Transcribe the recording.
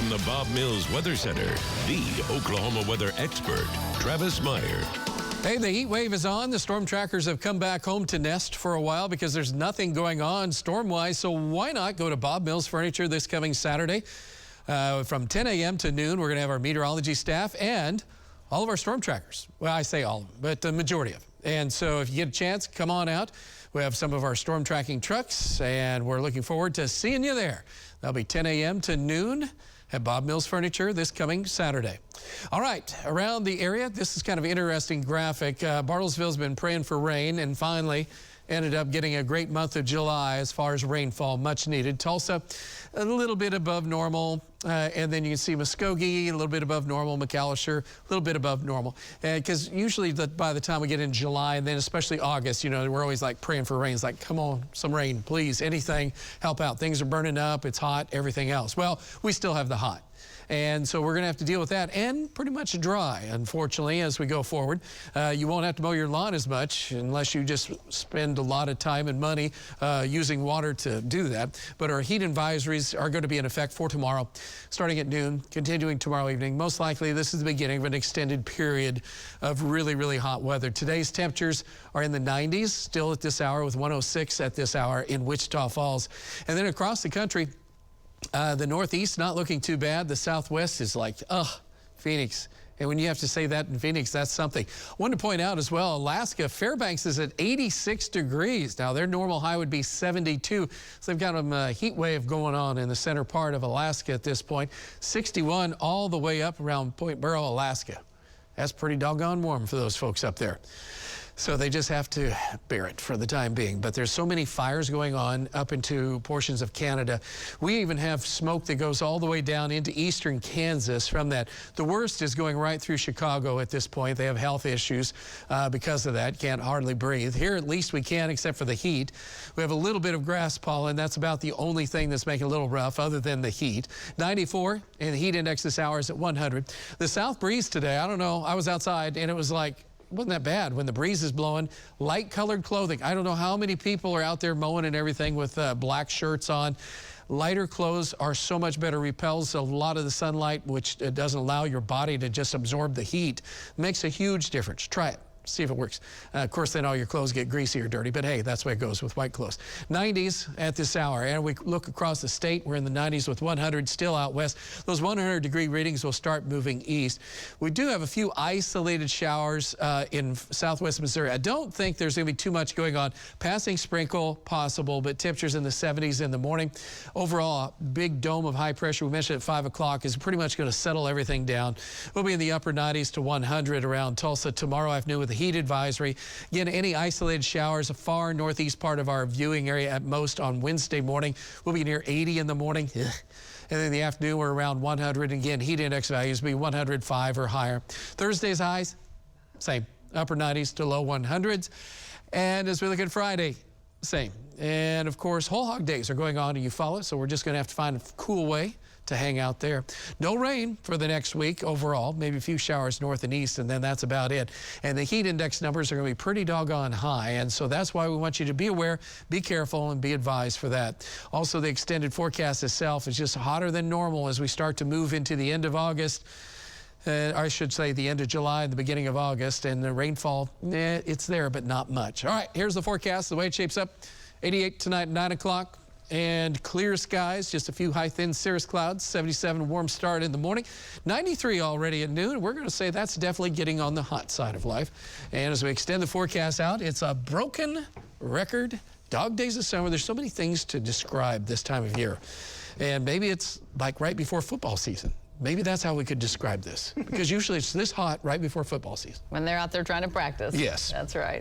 From the Bob Mills Weather Center, the Oklahoma weather expert, Travis Meyer. Hey, the heat wave is on. The storm trackers have come back home to nest for a while because there's nothing going on storm-wise. So why not go to Bob Mills Furniture this coming Saturday from 10 a.m. to noon. We're going to have our meteorology staff and all of our storm trackers. Well, I say all of them, but the majority of them. And so if you get a chance, come on out. We have some of our storm tracking trucks, and we're looking forward to seeing you there. That'll be 10 a.m. to noon at Bob Mills Furniture this coming Saturday. All right, around the area, this is kind of an interesting graphic. Bartlesville's been praying for rain and finally ended up getting a great month of July as far as rainfall, much needed. Tulsa, a little bit above normal, and then you can see Muskogee, a little bit above normal, McAllister, a little bit above normal. Because usually by the time we get in July and then especially August, you know, we're always like praying for rain. It's like, come on, some rain, please, anything, help out. Things are burning up, it's hot, everything else. Well, we still have the hot. And so we're going to have to deal with that and pretty much dry, unfortunately, as we go forward. You won't have to mow your lawn as much unless you just spend a lot of time and money using water to do that. But our heat advisories are going to be in effect for tomorrow, starting at noon, continuing tomorrow evening. Most likely, this is the beginning of an extended period of really, really hot weather. Today's temperatures are in the 90s, still at this hour, with 106 at this hour in Wichita Falls. And then across the country, the Northeast not looking too bad. The Southwest is like, Phoenix. And when you have to say that in Phoenix, that's something. I wanted to point out as well, Alaska, Fairbanks is at 86 degrees. Now, their normal high would be 72. So they've got a heat wave going on in the center part of Alaska at this point. 61 all the way up around Point Barrow, Alaska. That's pretty doggone warm for those folks up there. So they just have to bear it for the time being. But there's so many fires going on up into portions of Canada. We even have smoke that goes all the way down into eastern Kansas from that. The worst is going right through Chicago at this point. They have health issues because of that. Can't hardly breathe. Here at least we can, except for the heat. We have a little bit of grass pollen. That's about the only thing that's making it a little rough other than the heat. 94 and the heat index this hour is at 100. The south breeze today, I don't know, I was outside and it was like, wasn't that bad when the breeze is blowing. Light colored clothing. I don't know how many people are out there mowing and everything with black shirts on. Lighter clothes are so much better, repels a lot of the sunlight, which doesn't allow your body to just absorb the heat. Makes a huge difference. Try it. See if it works. Of course, then all your clothes get greasy or dirty, but hey, that's the way it goes with white clothes. 90s at this hour, and we look across the state, we're in the 90s with 100 still out west. Those 100-degree readings will start moving east. We do have a few isolated showers in southwest Missouri. I don't think there's going to be too much going on. Passing sprinkle possible, but temperatures in the 70s in the morning. Overall, a big dome of high pressure, we mentioned at 5 o'clock, is pretty much going to settle everything down. We'll be in the upper 90s to 100 around Tulsa tomorrow afternoon with the heat advisory. Again, any isolated showers, a far northeast part of our viewing area at most on Wednesday morning. We'll be near 80 in the morning. And then in the afternoon, we're around 100. Again, heat index values will be 105 or higher. Thursday's highs, same, upper 90s to low 100s. And as we look at Friday, same. And of course, whole hog days are going on in Eufaula, so we're just going to have to find a cool way to hang out there. No rain for the next week overall, maybe a few showers north and east, and then that's about it. And the heat index numbers are going to be pretty doggone high, and so that's why we want you to be aware, be careful, and be advised for that. Also, the extended forecast itself is just hotter than normal as we start to move into the end of August. I should say the end of July, the beginning of August, and the rainfall, it's there, but not much. All right, here's the forecast, the way it shapes up. 88 tonight, 9 o'clock. And clear skies, just a few high, thin cirrus clouds, 77 warm start in the morning, 93 already at noon. We're going to say that's definitely getting on the hot side of life. And as we extend the forecast out, it's a broken record. Dog days of summer. There's so many things to describe this time of year. And maybe it's like right before football season. Maybe that's how we could describe this. Because usually it's this hot right before football season. When they're out there trying to practice. Yes. That's right.